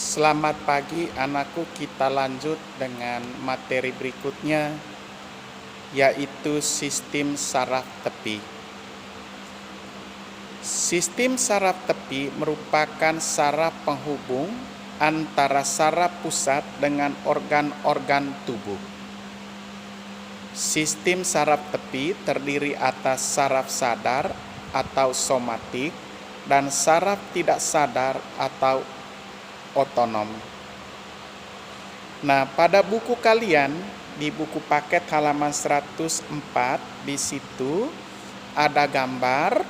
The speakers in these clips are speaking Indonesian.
Selamat pagi anakku, kita lanjut dengan materi berikutnya, yaitu sistem saraf tepi. Sistem saraf tepi merupakan saraf penghubung antara saraf pusat dengan organ-organ tubuh. Sistem saraf tepi terdiri atas saraf sadar atau somatik dan saraf tidak sadar atau otonom. Nah, pada buku kalian, di buku paket halaman 104, di situ ada gambar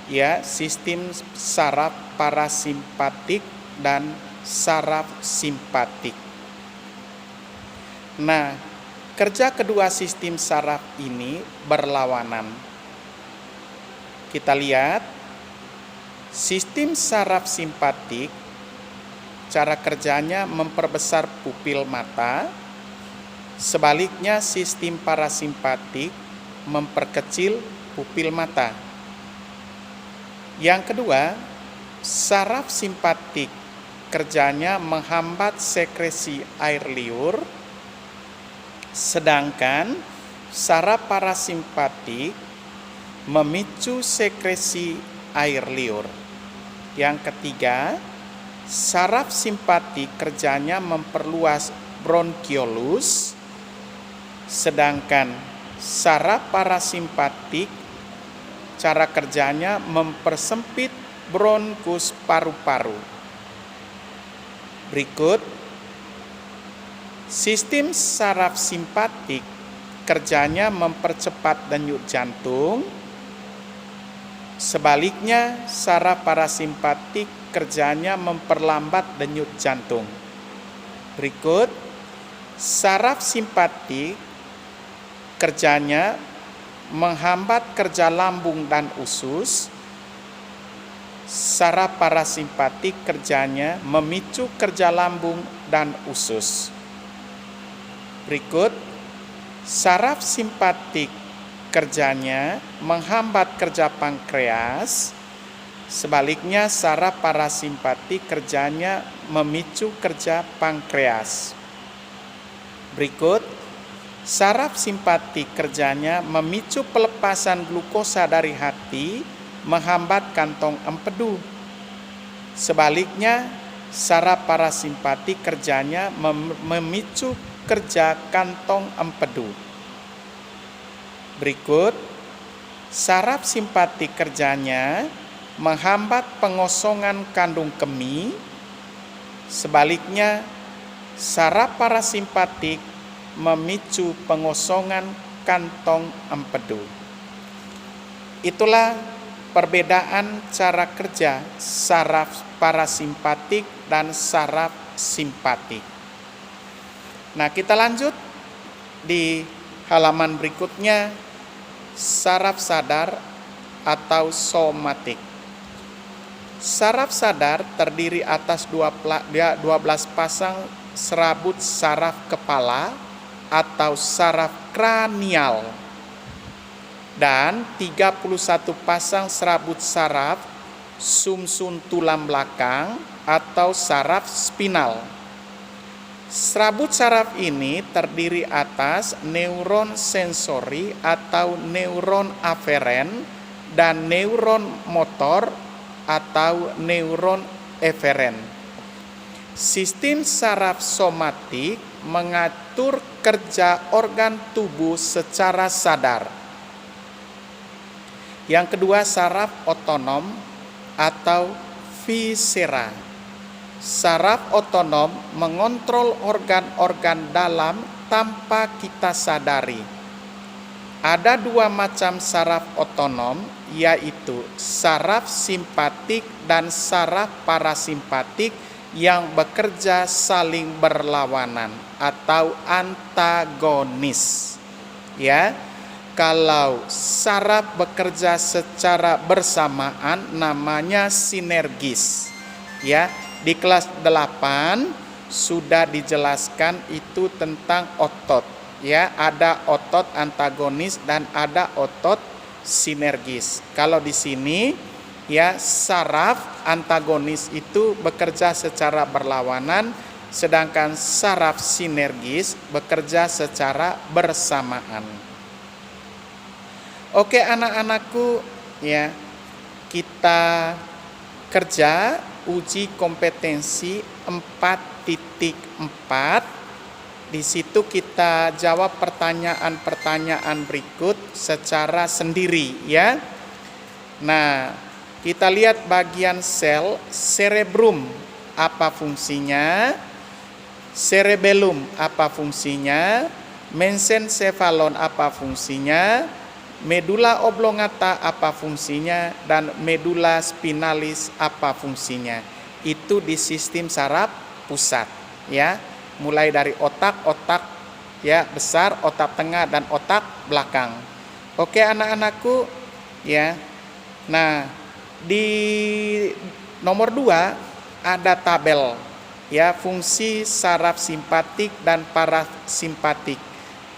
ya sistem saraf parasimpatik dan saraf simpatik. Nah, kerja kedua sistem saraf ini berlawanan. Kita lihat sistem saraf simpatik, cara kerjanya memperbesar pupil mata. Sebaliknya sistem parasimpatik memperkecil pupil mata. Yang kedua, saraf simpatik kerjanya menghambat sekresi air liur, sedangkan saraf parasimpatik memicu sekresi air liur. Yang ketiga, saraf simpatik kerjanya memperluas bronkiolus, sedangkan saraf parasimpatik cara kerjanya mempersempit bronkus paru-paru. Berikut, sistem saraf simpatik kerjanya mempercepat denyut jantung, sebaliknya saraf parasimpatik kerjanya memperlambat denyut jantung. Berikut, saraf simpatik kerjanya menghambat kerja lambung dan usus, saraf parasimpatik kerjanya memicu kerja lambung dan usus. Berikut, saraf simpatik kerjanya menghambat kerja pankreas, sebaliknya saraf parasimpatik kerjanya memicu kerja pankreas. Berikut, saraf simpatik kerjanya memicu pelepasan glukosa dari hati, menghambat kantong empedu. Sebaliknya, saraf parasimpatik kerjanya memicu kerja kantong empedu. Berikut, saraf simpatik kerjanya menghambat pengosongan kandung kemih, sebaliknya saraf parasimpatik memicu pengosongan kantong empedu. Itulah perbedaan cara kerja saraf parasimpatik dan saraf simpatik. Nah, kita lanjut di halaman berikutnya, saraf sadar atau somatik. Saraf sadar terdiri atas 12 pasang serabut saraf kepala atau saraf kranial dan 31 pasang serabut saraf sumsum tulang belakang atau saraf spinal. Serabut saraf ini terdiri atas neuron sensori atau neuron aferen dan neuron motor atau neuron eferen. Sistem saraf somatik mengatur kerja organ tubuh secara sadar. Yang kedua, saraf otonom atau viscera. Saraf otonom mengontrol organ-organ dalam tanpa kita sadari. Ada dua macam saraf otonom, yaitu saraf simpatik dan saraf parasimpatik yang bekerja saling berlawanan atau antagonis. Ya, kalau saraf bekerja secara bersamaan namanya sinergis. Ya, di kelas 8 sudah dijelaskan itu tentang otot. Ya, ada otot antagonis dan ada otot sinergis. Kalau di sini ya, saraf antagonis itu bekerja secara berlawanan, sedangkan saraf sinergis bekerja secara bersamaan. Oke anak-anakku, ya, kita kerja uji kompetensi 4.4. Di situ kita jawab pertanyaan-pertanyaan berikut secara sendiri, ya. Nah, kita lihat bagian sel cerebrum, apa fungsinya? Cerebellum, apa fungsinya? Mesencephalon, apa fungsinya? Medula oblongata, apa fungsinya? Dan medula spinalis, apa fungsinya? Itu di sistem saraf pusat, ya. Mulai dari otak ya besar, otak tengah, dan otak belakang. Oke anak-anakku, ya. Nah, di nomor 2 ada tabel, ya, fungsi saraf simpatik dan parasimpatik,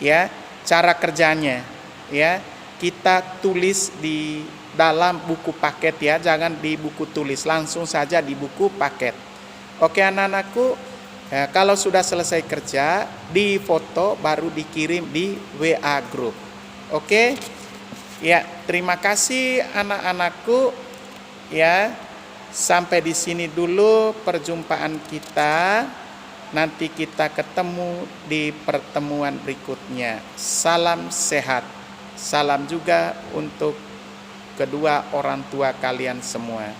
ya, cara kerjanya, ya. Kita tulis di dalam buku paket, ya, jangan di buku tulis, langsung saja di buku paket. Oke anak-anakku, ya, kalau sudah selesai kerja, di foto baru dikirim di WA group. Oke? Ya, terima kasih anak-anakku. Ya, sampai di sini dulu perjumpaan kita. Nanti kita ketemu di pertemuan berikutnya. Salam sehat. Salam juga untuk kedua orang tua kalian semua.